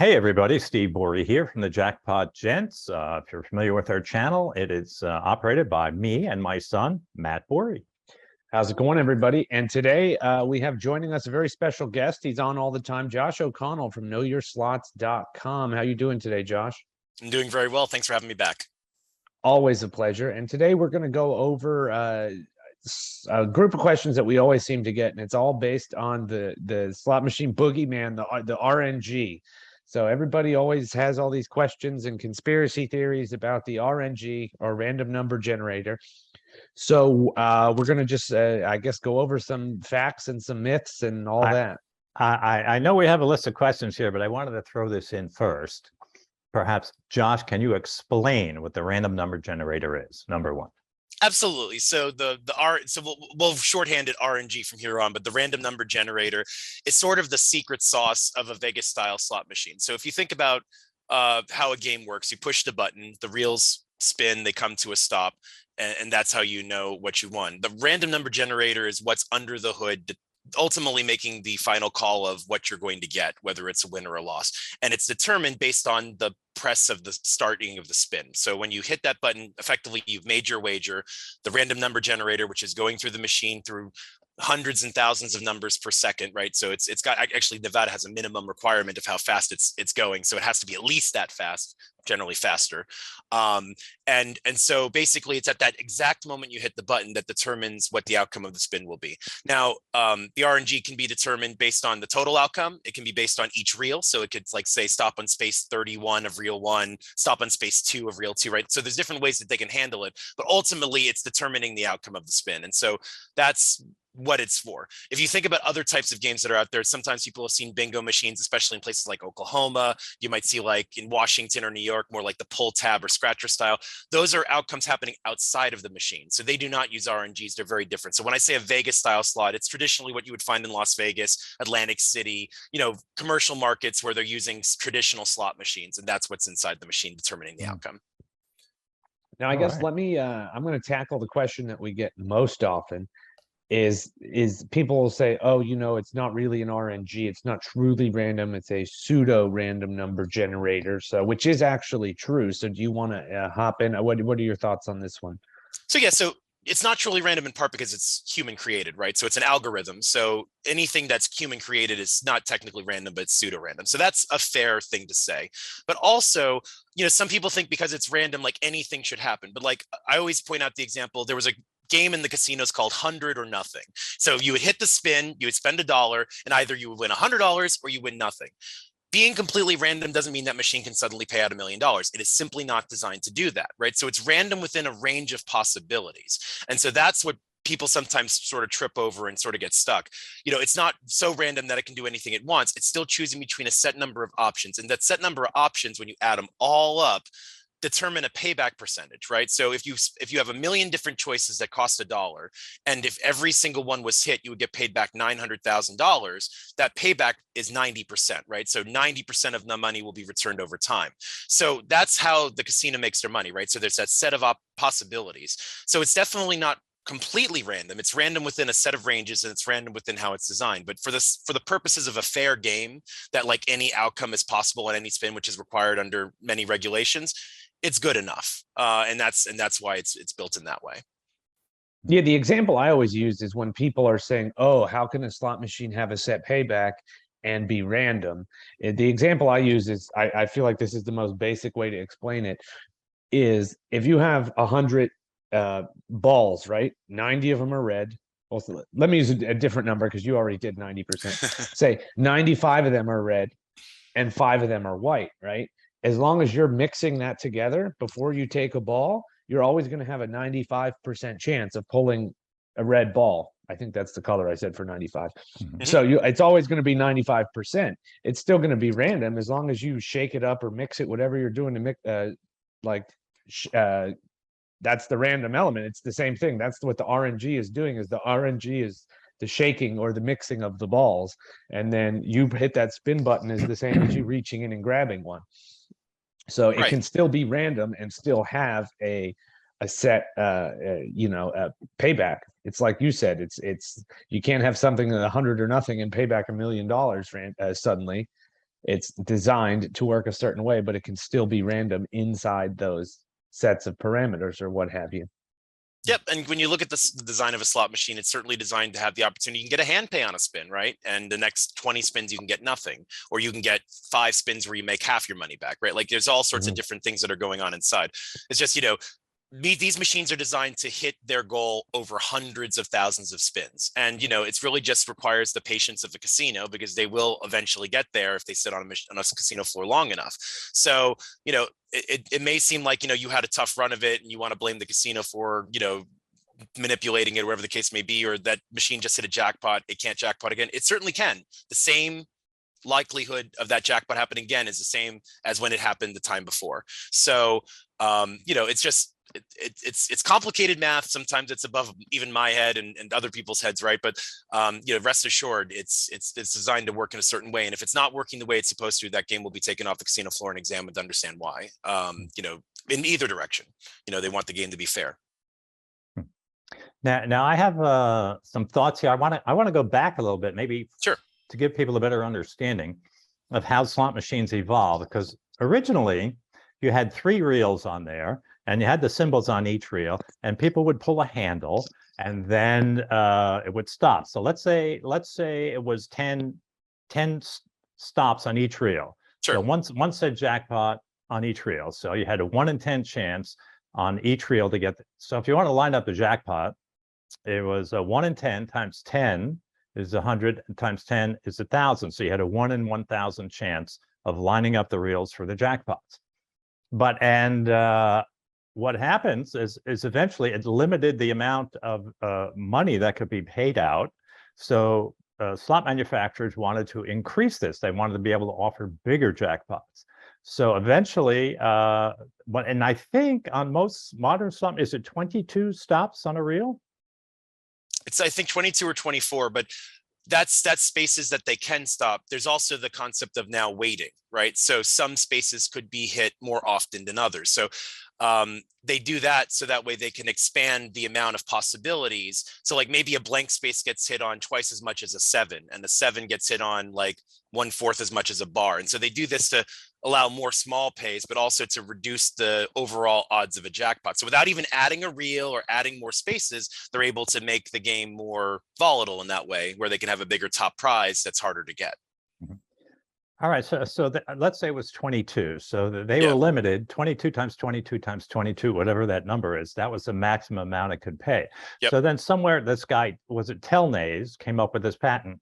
Hey everybody, Steve Borey here from the Jackpot Gents. If you're familiar with our channel, it is operated by me and my son, Matt Borey. How's it going, everybody? And today we have joining us a very special guest. He's on all the time, Josh O'Connell from KnowYourSlots.com. How you doing today, Josh? I'm doing very well. Thanks for having me back. Always a pleasure. And today we're going to go over a group of questions that we always seem to get, and it's all based on the slot machine boogeyman, the RNG. So everybody always has all these questions and conspiracy theories about the RNG, or random number generator. So we're going to just, I guess, go over some facts and some myths and all that. I know we have a list of questions here, but I wanted to throw this in first. Perhaps, Josh, can you explain what the random number generator is, number one? Absolutely. So we'll shorthand it RNG from here on, but the random number generator is sort of the secret sauce of a Vegas style slot machine. So if you think about how a game works, you push the button, the reels spin, they come to a stop, and that's how you know what you won. The random number generator is what's under the hood, ultimately making the final call of what you're going to get, whether it's a win or a loss. And it's determined based on the press of the starting of the spin. So when you hit that button, effectively, you've made your wager. The random number generator, which is going through the machine through hundreds and thousands of numbers per second, right? So it's got, actually, Nevada has a minimum requirement of how fast it's going. So it has to be at least that fast, generally faster. And so basically it's at that exact moment you hit the button that determines what the outcome of the spin will be. Now, the RNG can be determined based on the total outcome. It can be based on each reel. So it could, like, say, stop on space 31 of reel 1, stop on space 2 of reel 2, right? So there's different ways that they can handle it, but ultimately it's determining the outcome of the spin. And so that's what it's for. If you think about other types of games that are out there, sometimes people have seen bingo machines, especially in places like Oklahoma. You might see, like, in Washington or New York, more like the pull tab or scratcher style. Those are outcomes happening outside of the machine. So they do not use RNGs. They're very different. So when I say a Vegas style slot, it's traditionally what you would find in Las Vegas, Atlantic City, commercial markets where they're using traditional slot machines. And that's what's inside the machine determining the outcome. Now, I guess I'm going to tackle the question that we get most often. Is people will say, oh, it's not really an RNG, it's not truly random, it's a pseudo random number generator, so which is actually true. So do you want to hop in? What are your thoughts on this one? So it's not truly random in part because it's human created, right? So it's an algorithm. So anything that's human created is not technically random, but it's pseudo random. So that's a fair thing to say. But also, some people think because it's random, like, anything should happen. But, like, I always point out the example, there was a game in the casinos called 100 or Nothing. So you would hit the spin, you would spend $1, and either you would win $100 or you win nothing. Being completely random doesn't mean that machine can suddenly pay out $1 million. It is simply not designed to do that, right? So it's random within a range of possibilities. And so that's what people sometimes sort of trip over and sort of get stuck. It's not so random that it can do anything it wants. It's still choosing between a set number of options. And that set number of options, when you add them all up, determine a payback percentage, right? So if you have 1 million different choices that cost $1, and if every single one was hit, you would get paid back $900,000. That payback is 90%, right? So 90% of the money will be returned over time. So that's how the casino makes their money, right? So there's that set of possibilities. So it's definitely not completely random. It's random within a set of ranges, and it's random within how it's designed. But for the purposes of a fair game, that, like, any outcome is possible on any spin, which is required under many regulations, it's good enough. And that's why it's built in that way. Yeah, the example I always use is when people are saying, oh, how can a slot machine have a set payback and be random? The example I use is, I feel like this is the most basic way to explain it, is if you have 100 balls, right? 90 of them are red. Also, let me use a different number because you already did 90%. Say 95 of them are red and 5 of them are white, right? As long as you're mixing that together before you take a ball, you're always going to have a 95% chance of pulling a red ball. I think that's the color I said for 95. Mm-hmm. So it's always going to be 95%. It's still going to be random as long as you shake it up or mix it, whatever you're doing to mix, that's the random element. It's the same thing. That's what the RNG is doing. Is the RNG is the shaking or the mixing of the balls, and then you hit that spin button is the same as you reaching in and grabbing one. So it can still be random and still have a set payback. It's like you said, it's you can't have something at 100 or nothing and pay back $1 million suddenly. it's designed to work a certain way, but it can still be random inside those sets of parameters or what have you. Yep. And when you look at the design of a slot machine, it's certainly designed to have the opportunity. You can get a hand pay on a spin, right? And the next 20 spins, you can get nothing, or you can get 5 spins where you make half your money back, right? Like there's all sorts of different things that are going on inside. It's just, these machines are designed to hit their goal over hundreds of thousands of spins. And, it's really just requires the patience of the casino, because they will eventually get there if they sit on a casino floor long enough. So, it may seem like, you had a tough run of it and you want to blame the casino for, manipulating it, whatever the case may be, or that machine just hit a jackpot, it can't jackpot again. It certainly can. The same likelihood of that jackpot happening again is the same as when it happened the time before. So, it's just, it's complicated math. Sometimes it's above even my head and other people's heads, right? But rest assured, it's designed to work in a certain way. And if it's not working the way it's supposed to, that game will be taken off the casino floor and examined to understand why. In either direction, they want the game to be fair. Now I have some thoughts here. I want to go back a little bit, maybe Sure. to give people a better understanding of how slot machines evolve, because originally you had 3 reels on there, and you had the symbols on each reel, and people would pull a handle, and then it would stop. So let's say it was 10 stops on each reel. Sure. So one said jackpot on each reel. So you had a 1 in 10 chance on each reel to get. So if you want to line up the jackpot, it was a 1 in 10 times 10 is 100, times 10 is 1,000. So you had a 1 in 1,000 chance of lining up the reels for the jackpots. But what happens is eventually it limited the amount of money that could be paid out. So slot manufacturers wanted to increase this. They wanted to be able to offer bigger jackpots. So eventually, and I think on most modern slot, is it 22 stops on a reel? It's, I think, 22 or 24, but that's spaces that they can stop. There's also the concept of now waiting, right? So some spaces could be hit more often than others. So they do that so that way they can expand the amount of possibilities. So like maybe a blank space gets hit on twice as much as a 7, and the 7 gets hit on like 1/4 as much as a bar. And so they do this to allow more small pays, but also to reduce the overall odds of a jackpot. So without even adding a reel or adding more spaces, they're able to make the game more volatile in that way, where they can have a bigger top prize that's harder to get. All right, so let's say it was 22. So they were limited 22 times 22 times 22, whatever that number is. That was the maximum amount it could pay. Yep. So then somewhere this guy, was it Telnays, came up with this patent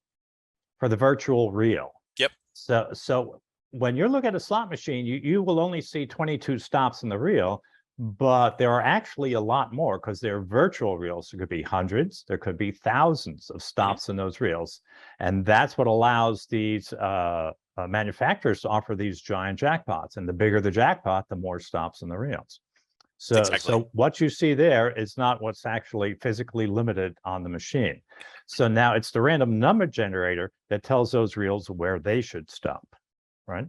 for the virtual reel. Yep. So when you're looking at a slot machine, you will only see 22 stops in the reel, but there are actually a lot more, because they're virtual reels. There could be hundreds, there could be thousands of stops in those reels. And that's what allows these manufacturers to offer these giant jackpots. And the bigger the jackpot, the more stops in the reels. So, Exactly. So what you see there is not what's actually physically limited on the machine. So now it's the random number generator that tells those reels where they should stop, right?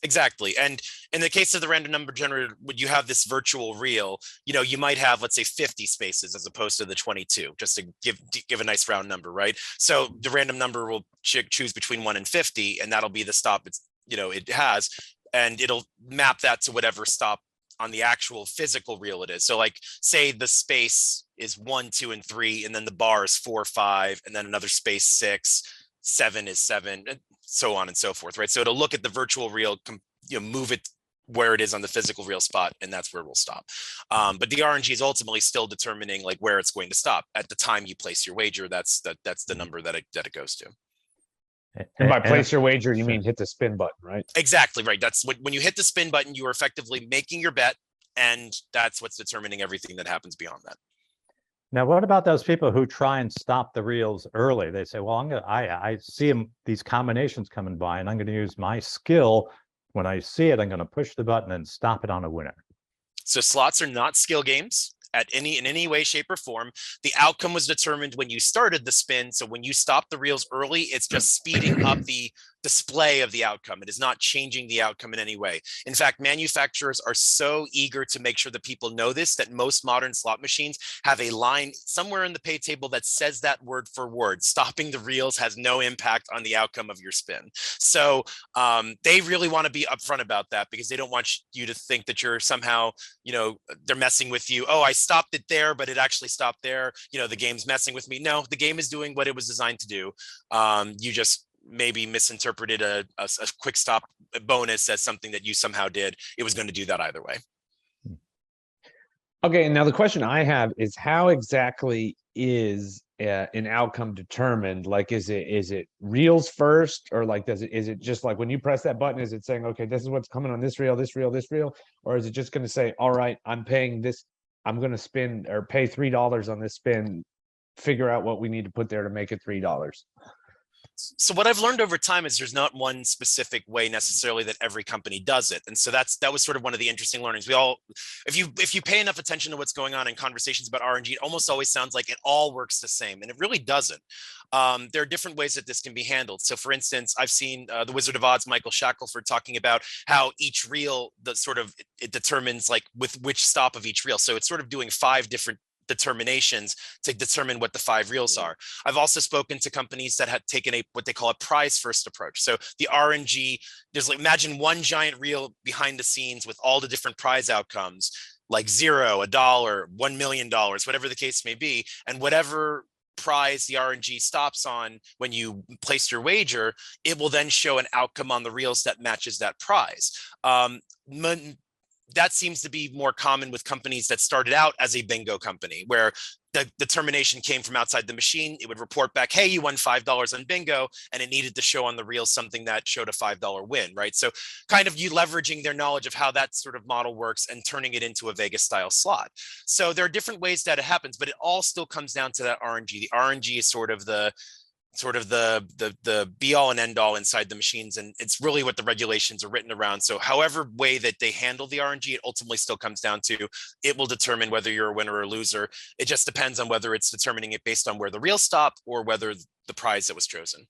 Exactly. And in the case of the random number generator, when you have this virtual reel, you might have, let's say, 50 spaces as opposed to the 22, just to give a nice round number, right? So the random number will choose between 1 and 50, and that'll be the stop it has, and it'll map that to whatever stop on the actual physical reel it is. So like, say the space is 1, 2, and 3, and then the bar is 4, 5, and then another space 6, 7 is 7, and so on and so forth, right? So it'll look at the virtual reel, move it where it is on the physical reel spot, and that's where it will stop. But the RNG is ultimately still determining like where it's going to stop at the time you place your wager. That's the number that it goes to. And by place your wager, you mean hit the spin button, right? Exactly right. That's when you hit the spin button, you are effectively making your bet, and that's what's determining everything that happens beyond that. Now, what about those people who try and stop the reels early? They say, well, I see these combinations coming by, and I'm going to use my skill. When I see it, I'm going to push the button and stop it on a winner. So slots are not skill games in any way, shape, or form. The outcome was determined when you started the spin. So when you stop the reels early, it's just speeding up the display of the outcome. It is not changing the outcome in any way. In fact, manufacturers are so eager to make sure that people know this that most modern slot machines have a line somewhere in the pay table that says that word for word. Stopping the reels has no impact on the outcome of your spin. So they really want to be upfront about that, because they don't want you to think that you're somehow, they're messing with you. Oh, I stopped it there, but it actually stopped there. The game's messing with me. No, the game is doing what it was designed to do. You just maybe misinterpreted a quick stop bonus as something that you somehow did. It was going to do that either way. Okay, now the question I have is, how exactly is an outcome determined? Like, is it reels first, or like is it just like when you press that button, is it saying, okay, this is what's coming on this reel, this reel, this reel, or is it just going to say, all right, I'm paying this, I'm going to spin or pay $3 on this spin, figure out what we need to put there to make it $3? So what I've learned over time is there's not one specific way necessarily that every company does it. And so that was sort of one of the interesting learnings. If you pay enough attention to what's going on in conversations about RNG, it almost always sounds like it all works the same, and it really doesn't. There are different ways that this can be handled. So for instance, I've seen the Wizard of Odds, Michael Shackelford, talking about how each reel, it determines like with which stop of each reel. So it's sort of doing 5 different determinations to determine what the 5 reels are. I've also spoken to companies that had taken what they call a prize first approach. So the RNG, there's like, imagine one giant reel behind the scenes with all the different prize outcomes, like $0, $1, $1 million, whatever the case may be. And whatever prize the RNG stops on when you place your wager, it will then show an outcome on the reels that matches that prize. That seems to be more common with companies that started out as a bingo company, where the determination came from outside the machine. It would report back, hey, you won $5 on bingo, and it needed to show on the reel something that showed a $5 win, right? So kind of you leveraging their knowledge of how that sort of model works and turning it into a Vegas style slot. So there are different ways that it happens, but it all still comes down to that RNG. The RNG is sort of the be all and end all inside the machines, and it's really what the regulations are written around. So however way that they handle the RNG, it ultimately still comes down to, it will determine whether you're a winner or a loser. It just depends on whether it's determining it based on where the reels stop or whether the prize that was chosen.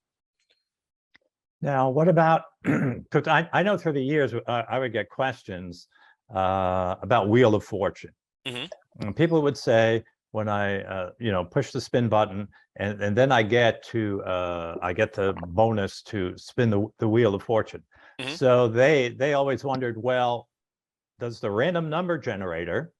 Now, what about, because I know through the years I would get questions about Wheel of Fortune. And people would say, when I push the spin button, and then I get the bonus to spin the Wheel of Fortune. So they always wondered, well, does the random number generator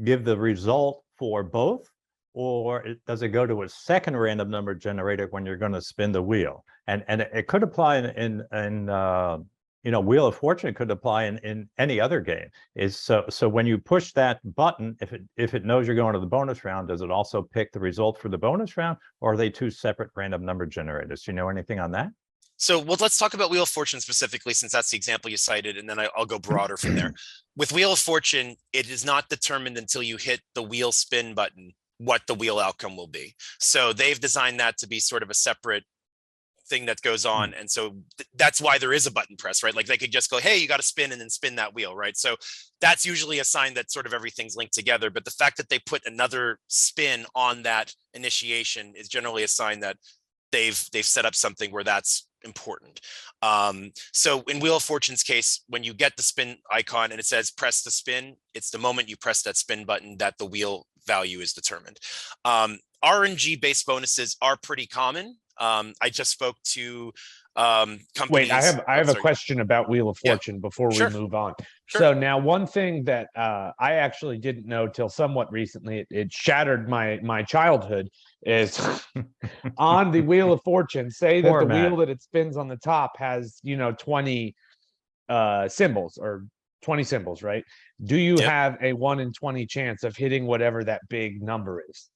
give the result for both, or does it go to a second random number generator when you're going to spin the wheel? And it could apply in Wheel of Fortune could apply in any other game. So when you push that button, if it knows you're going to the bonus round, does it also pick the result for the bonus round, or are they 2 separate random number generators? Do you know anything on that? So let's talk about Wheel of Fortune specifically, since that's the example you cited, and then I'll go broader from there. With Wheel of Fortune, it is not determined until you hit the wheel spin button what the wheel outcome will be. So they've designed that to be sort of a separate thing that goes on, and so that's why there is a button press, right? Like they could just go, hey, you got to spin, and then spin that wheel, right? So that's usually a sign that sort of everything's linked together. But the fact that they put another spin on that initiation is generally a sign that they've set up something where that's important. So in Wheel of Fortune's case, when you get the spin icon and it says press the spin, it's the moment you press that spin button that the wheel value is determined. RNG based bonuses are pretty common. I just spoke to companies. Wait, I have a question about Wheel of Fortune before we move on. So now, one thing that I actually didn't know till somewhat recently, it shattered my childhood, is on the Wheel of Fortune, say that the wheel that it spins on the top has 20 symbols or 20 symbols, right? Do you have a 1 in 20 chance of hitting whatever that big number is?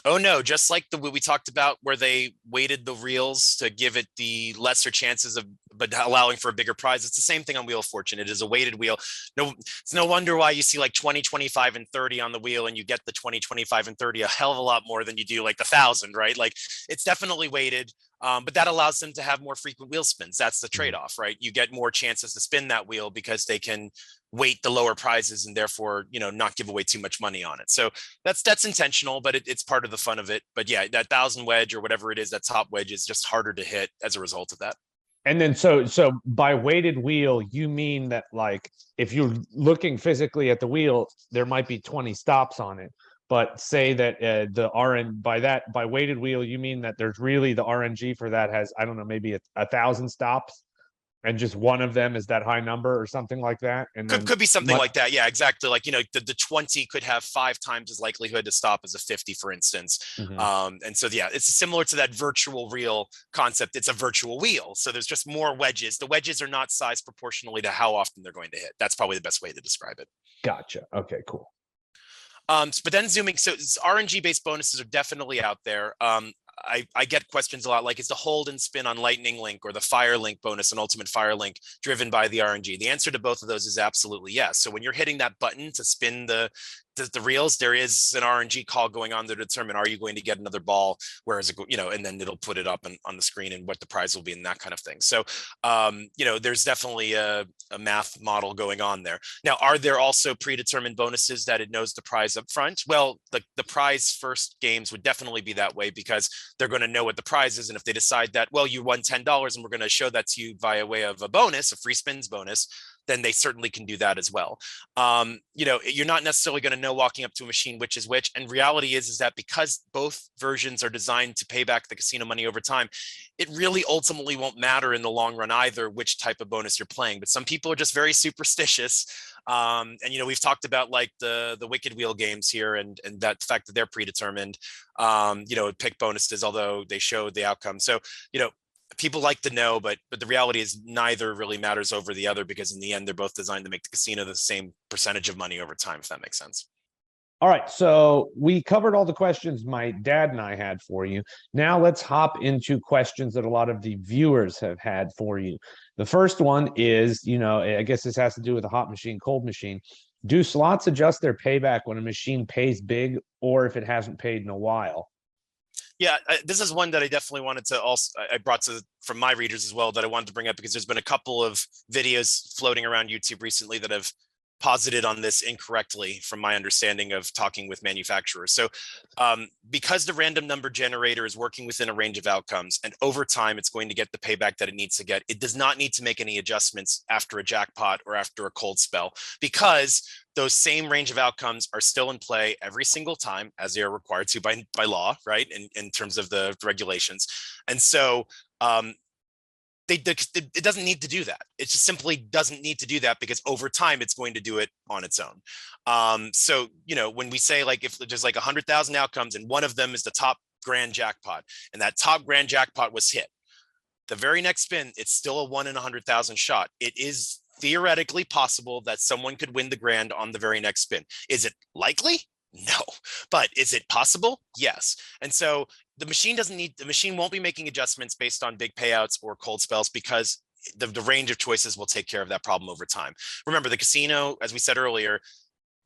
Oh no, just like the we talked about where they weighted the reels to give it the lesser chances of, but allowing for a bigger prize. It's the same thing on Wheel of Fortune. It is a weighted wheel. No, it's no wonder why you see like 20, 25, and 30 on the wheel, and you get the 20, 25, and 30 a hell of a lot more than you do like the 1,000, right? Like it's definitely weighted. But that allows them to have more frequent wheel spins. That's the trade-off, right? You get more chances to spin that wheel because they can weight the lower prizes and therefore, not give away too much money on it. So that's intentional, but it's part of the fun of it. But yeah, that 1,000 wedge or whatever it is, that top wedge is just harder to hit as a result of that. And then so by weighted wheel, you mean that like if you're looking physically at the wheel, there might be 20 stops on it. But say that by weighted wheel, you mean that there's really the RNG for that has, I don't know, maybe 1,000 stops, and just one of them is that high number or something like that. And then Could be something like that. Yeah, exactly. Like, the 20 could have 5 times as likelihood to stop as a 50, for instance. And so, yeah, it's similar to that virtual reel concept. It's a virtual wheel. So there's just more wedges. The wedges are not sized proportionally to how often they're going to hit. That's probably the best way to describe it. Gotcha. Okay, cool. But then zooming, so RNG based bonuses are definitely out there. I get questions a lot like, is the hold and spin on Lightning Link or the Fire Link bonus and Ultimate Fire Link driven by the RNG? The answer to both of those is absolutely yes. So when you're hitting that button to spin the reels, there is an RNG call going on to determine, are you going to get another ball? Where is it, and then it'll put it up on the screen and what the prize will be and that kind of thing. So, there's definitely a math model going on there. Now, are there also predetermined bonuses that it knows the prize up front? Well, the prize first games would definitely be that way because they're going to know what the prize is. And if they decide that, well, you won $10 and we're going to show that to you via way of a bonus, a free spins bonus, then they certainly can do that as well. You're not necessarily going to know walking up to a machine which is which. And reality is that because both versions are designed to pay back the casino money over time, it really ultimately won't matter in the long run either which type of bonus you're playing. But some people are just very superstitious. And we've talked about like the Wicked Wheel games here and that the fact that they're predetermined, pick bonuses, although they show the outcome. So, people like to know, but the reality is neither really matters over the other because in the end, they're both designed to make the casino the same percentage of money over time, if that makes sense. All right, so we covered all the questions my dad and I had for you. Now let's hop into questions that a lot of the viewers have had for you. The first one is, I guess this has to do with a hot machine, cold machine. Do slots adjust their payback when a machine pays big or if it hasn't paid in a while? Yeah, this is one that I definitely wanted to I brought from my readers as well that I wanted to bring up because there's been a couple of videos floating around YouTube recently that have posited on this incorrectly from my understanding of talking with manufacturers. So because the random number generator is working within a range of outcomes and over time it's going to get the payback that it needs to get, it does not need to make any adjustments after a jackpot or after a cold spell because those same range of outcomes are still in play every single time as they are required to by law, right? In terms of the regulations. And so it doesn't need to do that. It just simply doesn't need to do that because over time it's going to do it on its own. So, when we say like if there's like 100,000 outcomes and one of them is the top grand jackpot and that top grand jackpot was hit, the very next spin, it's still a 1 in 100,000 shot. It is theoretically possible that someone could win the grand on the very next spin. Is it likely? No, but is it possible? Yes. And so the machine won't be making adjustments based on big payouts or cold spells because the range of choices will take care of that problem over time. Remember, the casino, as we said earlier,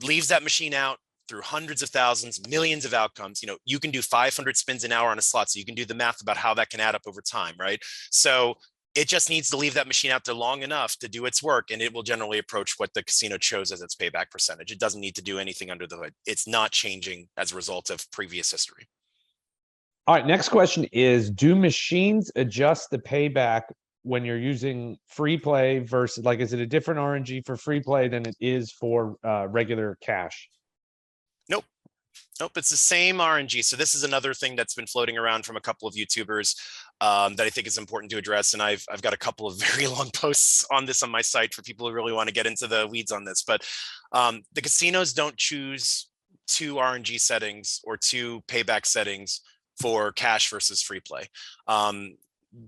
leaves that machine out through hundreds of thousands, millions of outcomes. You can do 500 spins an hour on a slot, so you can do the math about how that can add up over time, right? So it just needs to leave that machine out there long enough to do its work, and it will generally approach what the casino chose as its payback percentage. It doesn't need to do anything under the hood. It's not changing as a result of previous history. All right, next question is, do machines adjust the payback when you're using free play versus, like, is it a different RNG for free play than it is for regular cash? Nope, it's the same RNG. So this is another thing that's been floating around from a couple of YouTubers that I think is important to address. And I've got a couple of very long posts on this on my site for people who really want to get into the weeds on this. But the casinos don't choose 2 RNG settings or 2 payback settings for cash versus free play.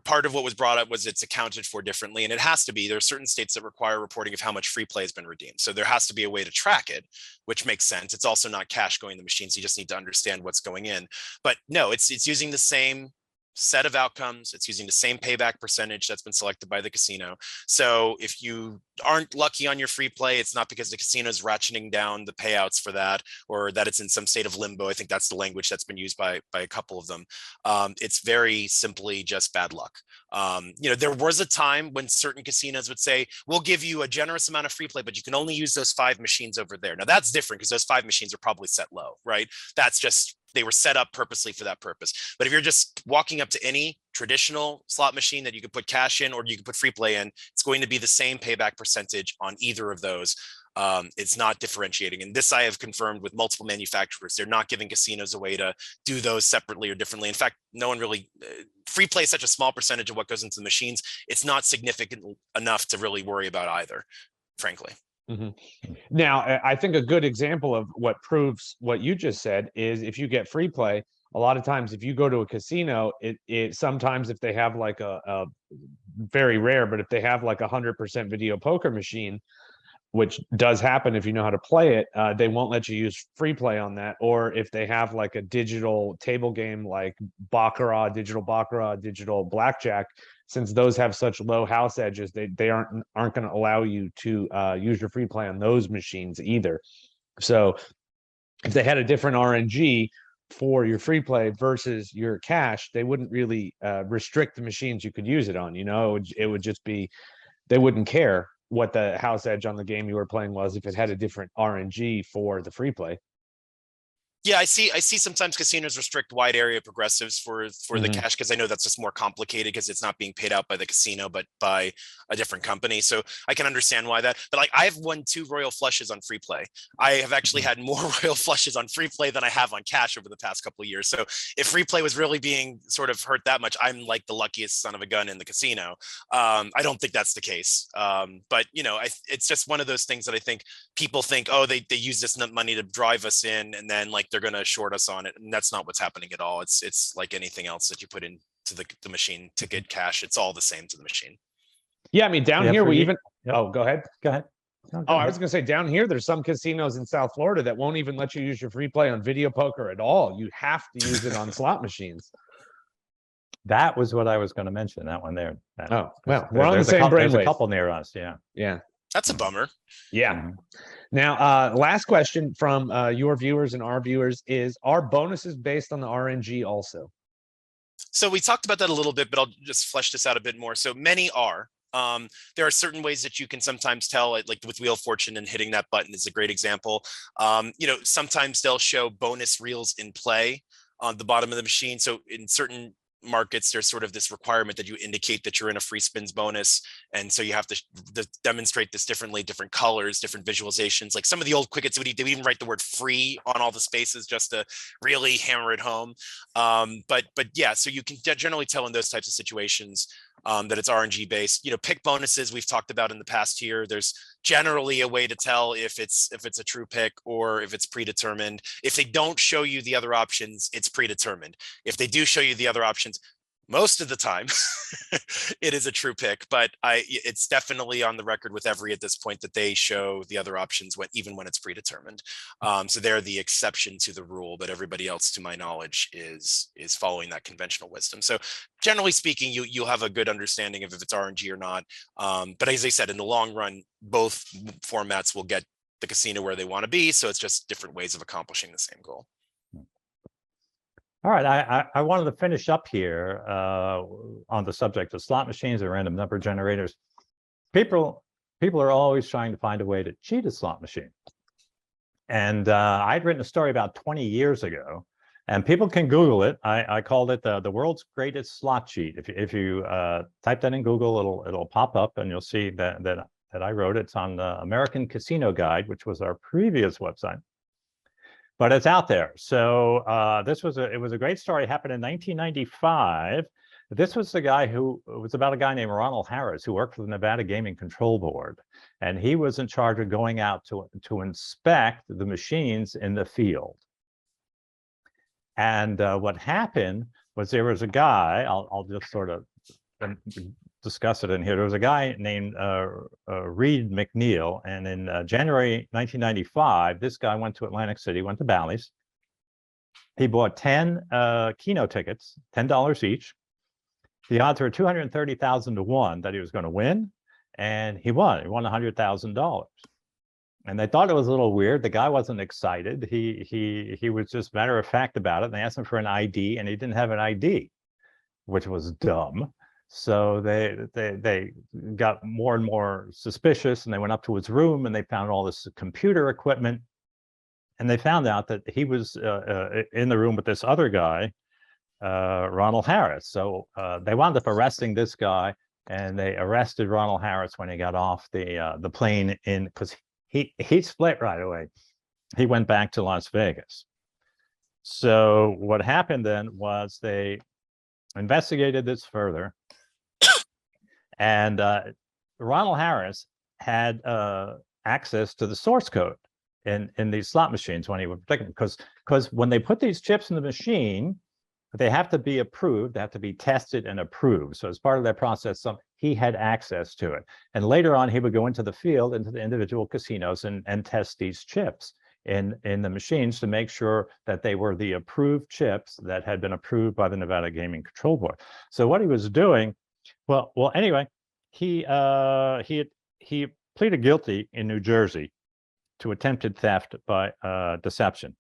Part of what was brought up was it's accounted for differently, and it has to be. There are certain states that require reporting of how much free play has been redeemed. So there has to be a way to track it, which makes sense. It's also not cash going in the machine, so you just need to understand what's going in. But no, it's using the same set of outcomes. It's using the same payback percentage that's been selected by the casino. So if you aren't lucky on your free play, it's not because the casino is ratcheting down the payouts for that, or that it's in some state of limbo. I think that's the language that's been used by a couple of them. It's very simply just bad luck. There was a time when certain casinos would say, we'll give you a generous amount of free play, but you can only use those 5 machines over there. Now that's different because those 5 machines are probably set low, right? That's just they were set up purposely for that purpose. But if you're just walking up to any traditional slot machine that you could put cash in or you could put free play in, it's going to be the same payback percentage on either of those. It's not differentiating. And this I have confirmed with multiple manufacturers. They're not giving casinos a way to do those separately or differently. In fact, no one really, free play is such a small percentage of what goes into the machines. It's not significant enough to really worry about either, frankly. Now, I think a good example of what proves what you just said is if you get free play, a lot of times if you go to a casino, it sometimes if they have like a very rare, but if they have like 100% video poker machine, which does happen if you know how to play it, they won't let you use free play on that. Or if they have like a digital table game like Baccarat, digital blackjack, since those have such low house edges, they aren't going to allow you to use your free play on those machines either. So if they had a different RNG for your free play versus your cash, they wouldn't really restrict the machines you could use it on. You know, it would just be, they wouldn't care what the house edge on the game you were playing was if it had a different RNG for the free play. Yeah, I see sometimes casinos restrict wide area progressives for the cash, because I know that's just more complicated because it's not being paid out by the casino but by a different company. So I can understand why that. But like, I have won 2 royal flushes on free play. I have actually had more royal flushes on free play than I have on cash over the past couple of years. So if free play was really being sort of hurt that much, I'm like the luckiest son of a gun in the casino. I don't think that's the case. But you know, it's just one of those things that I think people think, oh, they use this money to drive us in, and then like they're going to short us on it, and that's not what's happening at all. It's like anything else that you put into the machine to get cash. It's all the same to the machine. Yeah, I mean, down here we even. Yep. Oh, go ahead. Go ahead. No, go ahead. I was going to say, down here there's some casinos in South Florida that won't even let you use your free play on video poker at all. You have to use it on slot machines. That was what I was going to mention. That one there. Oh, well, we're on the same brainwave. There's a couple near us. Yeah. That's a bummer. Yeah. Now, last question from your viewers and our viewers is, are bonuses based on the RNG also? So we talked about that a little bit, but I'll just flesh this out a bit more. So many are. There are certain ways that you can sometimes tell, like with Wheel of Fortune, and hitting that button is a great example. You know, sometimes they'll show bonus reels in play on the bottom of the machine. So in certain markets, there's sort of this requirement that you indicate that you're in a free spins bonus, and so you have to demonstrate this differently, different colors, different visualizations. Like some of the old quickets, they would even write the word free on all the spaces just to really hammer it home. But yeah, so you can generally tell in those types of situations that it's RNG based. You know, pick bonuses we've talked about in the past here. There's generally a way to tell if it's a true pick or if it's predetermined. If they don't show you the other options, it's predetermined. If they do show you the other options, most of the time it is a true pick, but it's definitely on the record with every at this point that they show the other options even when it's predetermined. So they're the exception to the rule, but everybody else, to my knowledge, is following that conventional wisdom. So generally speaking, you'll have a good understanding of if it's RNG or not. But as I said, in the long run, both formats will get the casino where they want to be. So it's just different ways of accomplishing the same goal. All right, I wanted to finish up here on the subject of slot machines and random number generators. People are always trying to find a way to cheat a slot machine. And I'd written a story about 20 years ago, and people can Google it. I called it the world's greatest slot cheat. If you type that in Google, it'll pop up, and you'll see that I wrote it. It's on the American Casino Guide, which was our previous website. But it's out there. So it was a great story. It happened in 1995. This was the guy it was about a guy named Ronald Harris who worked for the Nevada Gaming Control Board. And he was in charge of going out to inspect the machines in the field. And what happened was there was a guy, I'll just sort of discuss it in here. There was a guy named Reed McNeil, and in January 1995, this guy went to Atlantic City, went to Bally's. He bought 10 Keno tickets, $10 each. The odds were 230,000 to 1 that he was going to win, and he won. He won $100,000. And they thought it was a little weird. The guy wasn't excited. He was just matter of fact about it. And they asked him for an ID, and he didn't have an ID, which was dumb. So they got more and more suspicious, and they went up to his room and they found all this computer equipment. and they found out that he was in the room with this other guy, Ronald Harris. So they wound up arresting this guy, and they arrested Ronald Harris when he got off the plane because he split right away. He went back to Las Vegas. So what happened then was they investigated this further, and Ronald Harris had access to the source code in these slot machines when he was predicting, because when they put these chips in the machine, they have to be approved, they have to be tested and approved. So as part of that process, he had access to it. And later on, he would go into the field, into the individual casinos, and test these chips in the machines to make sure that they were the approved chips that had been approved by the Nevada Gaming Control Board. So what he was doing, well, anyway, he pleaded guilty in New Jersey to attempted theft by deception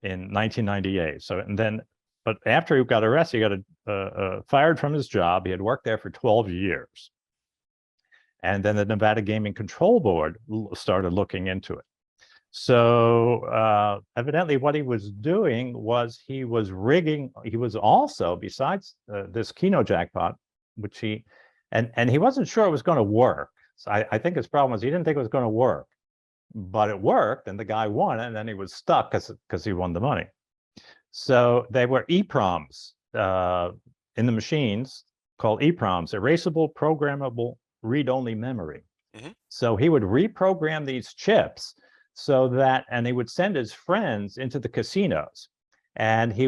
in 1998. So, and then, but after he got arrested, he got fired from his job. He had worked there for 12 years. And then the Nevada Gaming Control Board started looking into it. So evidently what he was doing was he was rigging, he was also, besides this Keno jackpot, which he wasn't sure it was going to work. So I think his problem was he didn't think it was going to work, but it worked, and the guy won, and then he was stuck because he won the money. So they were EPROMs in the machines called EPROMs, erasable programmable read-only memory. So he would reprogram these chips so that, and he would send his friends into the casinos, and he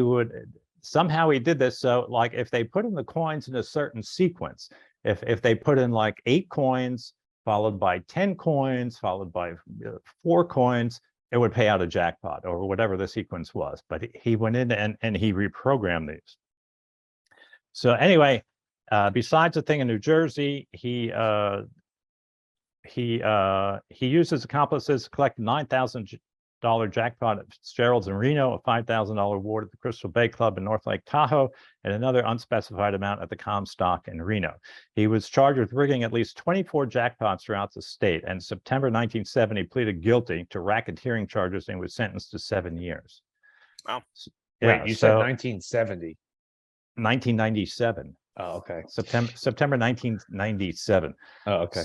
did this. So like if they put in the coins in a certain sequence, if they put in like 8 coins, followed by 10 coins, followed by 4 coins, it would pay out a jackpot or whatever the sequence was. But he went in and he reprogrammed these. So anyway, besides the thing in New Jersey, he used his accomplices to collect $9,000 jackpot at Fitzgerald's in Reno, a $5,000 award at the Crystal Bay Club in North Lake Tahoe, and another unspecified amount at the Comstock in Reno. He was charged with rigging at least 24 jackpots throughout the state, and in September 1970 pleaded guilty to racketeering charges and was sentenced to 7 years. Wow. Yeah, Wait, you said 1970? 1997. Oh, okay. September 1997. Oh, okay.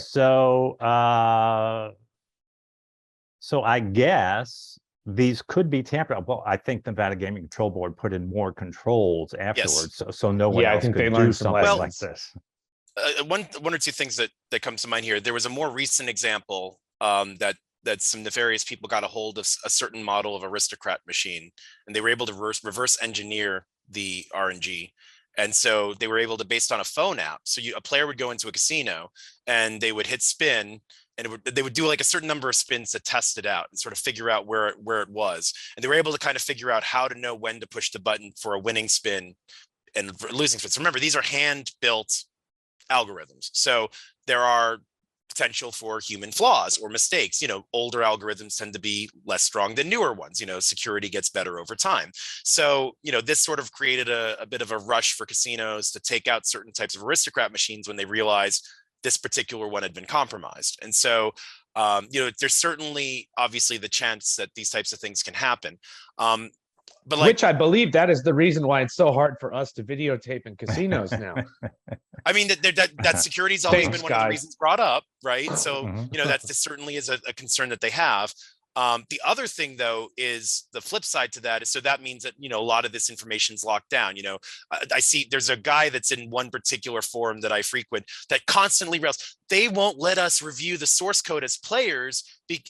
So I guess these could be tampered. Well, I think the Nevada Gaming Control Board put in more controls afterwards, so no one else I think could they do learned some something lessons. like this. One or two things that comes to mind here. There was a more recent example that some nefarious people got a hold of a certain model of aristocrat machine, and they were able to reverse engineer the RNG. And so they were able to, based on a phone app. So a player would go into a casino and they would hit spin, and they would do like a certain number of spins to test it out and sort of figure out where it was. And they were able to kind of figure out how to know when to push the button for a winning spin and losing spin. So remember, these are hand-built algorithms. So there are potential for human flaws or mistakes. Older algorithms tend to be less strong than newer ones. Security gets better over time. So, this sort of created a bit of a rush for casinos to take out certain types of aristocrat machines when they realized this particular one had been compromised. And so, there's certainly obviously the chance that these types of things can happen. But which I believe that is the reason why it's so hard for us to videotape in casinos now. I mean, that security's always Thanks, been one of the reasons brought up, right? So, Mhm. that certainly is a concern that they have. The other thing, though, is the flip side to that is, so that means that, a lot of this information is locked down. I see there's a guy that's in one particular forum that I frequent that constantly rails, they won't let us review the source code as players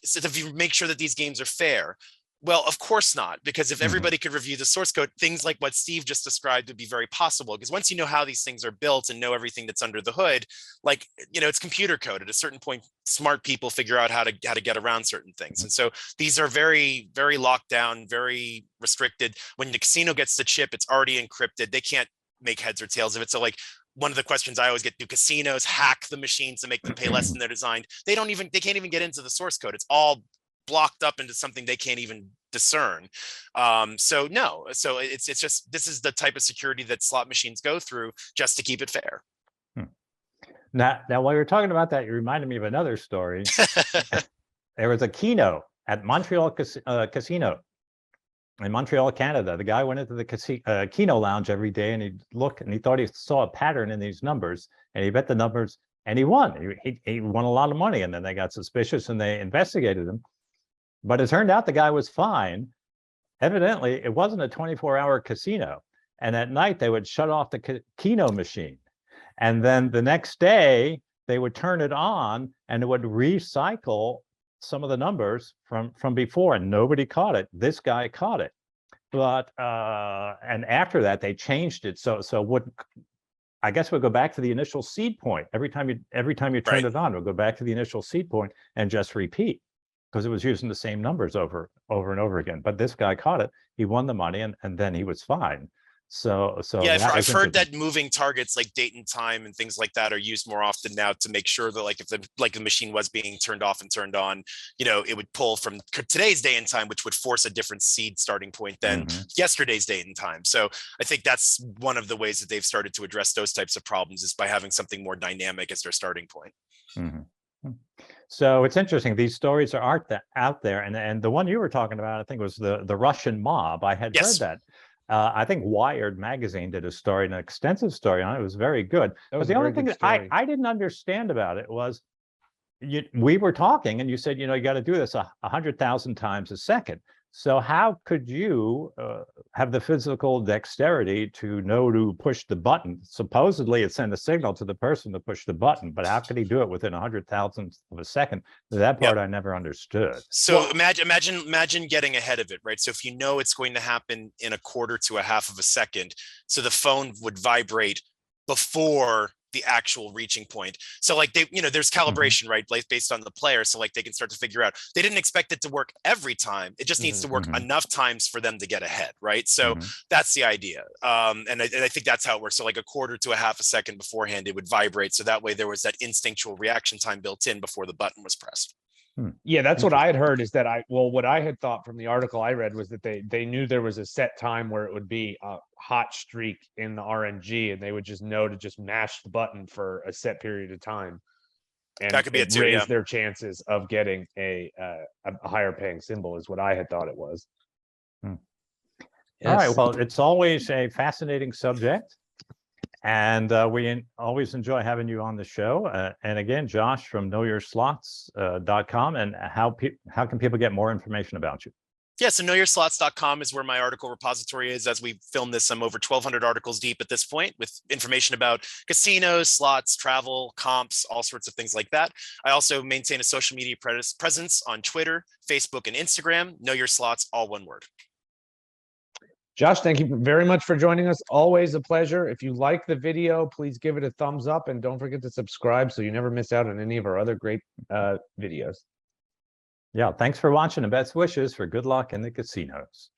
so if you make sure that these games are fair. Well, of course not, because if everybody could review the source code, things like what Steve just described would be very possible. Because once you know how these things are built and know everything that's under the hood, it's computer code. At a certain point, smart people figure out how to get around certain things. And so these are very, very locked down, very restricted. When the casino gets the chip, it's already encrypted. They can't make heads or tails of it. So one of the questions I always get, do casinos hack the machines to make them pay less than they're designed? They can't even get into the source code. It's all blocked up into something they can't even discern. So it's just, this is the type of security that slot machines go through just to keep it fair. Now while you're talking about that, you reminded me of another story. There was a Keno at Montreal Casino in Montreal, Canada. The guy went into the Keno lounge every day, and he'd look and he thought he saw a pattern in these numbers, and he bet the numbers and he won. He won a lot of money, and then they got suspicious and they investigated him. But it turned out the guy was fine. Evidently, it wasn't a 24-hour casino. And at night, they would shut off the Keno machine. And then the next day, they would turn it on and it would recycle some of the numbers from before, and nobody caught it. This guy caught it. But and after that, they changed it. So what I guess we'll go back to the initial seed point. Every time you turn it on, we'll go back to the initial seed point and just repeat, because it was using the same numbers over and over again. But this guy caught it. He won the money, and then he was fine. So yeah, I've heard that moving targets like date and time and things like that are used more often now to make sure that like if the machine was being turned off and turned on, you know, it would pull from today's day and time, which would force a different seed starting point than yesterday's date and time. So I think that's one of the ways that they've started to address those types of problems, is by having something more dynamic as their starting point. So it's interesting. These stories are out there, and the one you were talking about, I think, was the Russian mob. I had heard that. I think Wired magazine did a story, an extensive story on it. It was very good. But the only thing that I didn't understand about it was, we were talking and you said, you know, you got to do this 100,000 times a second. So how could you have the physical dexterity to know to push the button? Supposedly it sent a signal to the person to push the button, but how could he do it within 100,000th of a second? That part I never understood. So imagine getting ahead of it, right? So if you know it's going to happen in a quarter to a half of a second, so the phone would vibrate before the actual reaching point. So like there's calibration, right? Like based on the player. So like they can start to figure out, they didn't expect it to work every time. It just needs to work enough times for them to get ahead, right? So that's the idea. And I think that's how it works. So like a quarter to a half a second beforehand, it would vibrate. So that way there was that instinctual reaction time built in before the button was pressed. Yeah, that's what I had heard, is that what I had thought from the article I read was that they knew there was a set time where it would be a hot streak in the RNG, and they would just know to just mash the button for a set period of time. And that could be raise their chances of getting a higher paying symbol, is what I had thought it was. All right. Well, it's always a fascinating subject. And we always enjoy having you on the show. And again, Josh from knowyourslots.com. And how can people get more information about you? Yeah, so knowyourslots.com is where my article repository is. As we film this, I'm over 1,200 articles deep at this point, with information about casinos, slots, travel, comps, all sorts of things like that. I also maintain a social media presence on Twitter, Facebook, and Instagram. Know Your Slots, all one word. Josh, thank you very much for joining us. Always a pleasure. If you like the video, please give it a thumbs up, and don't forget to subscribe so you never miss out on any of our other great videos. Yeah, thanks for watching, and best wishes for good luck in the casinos.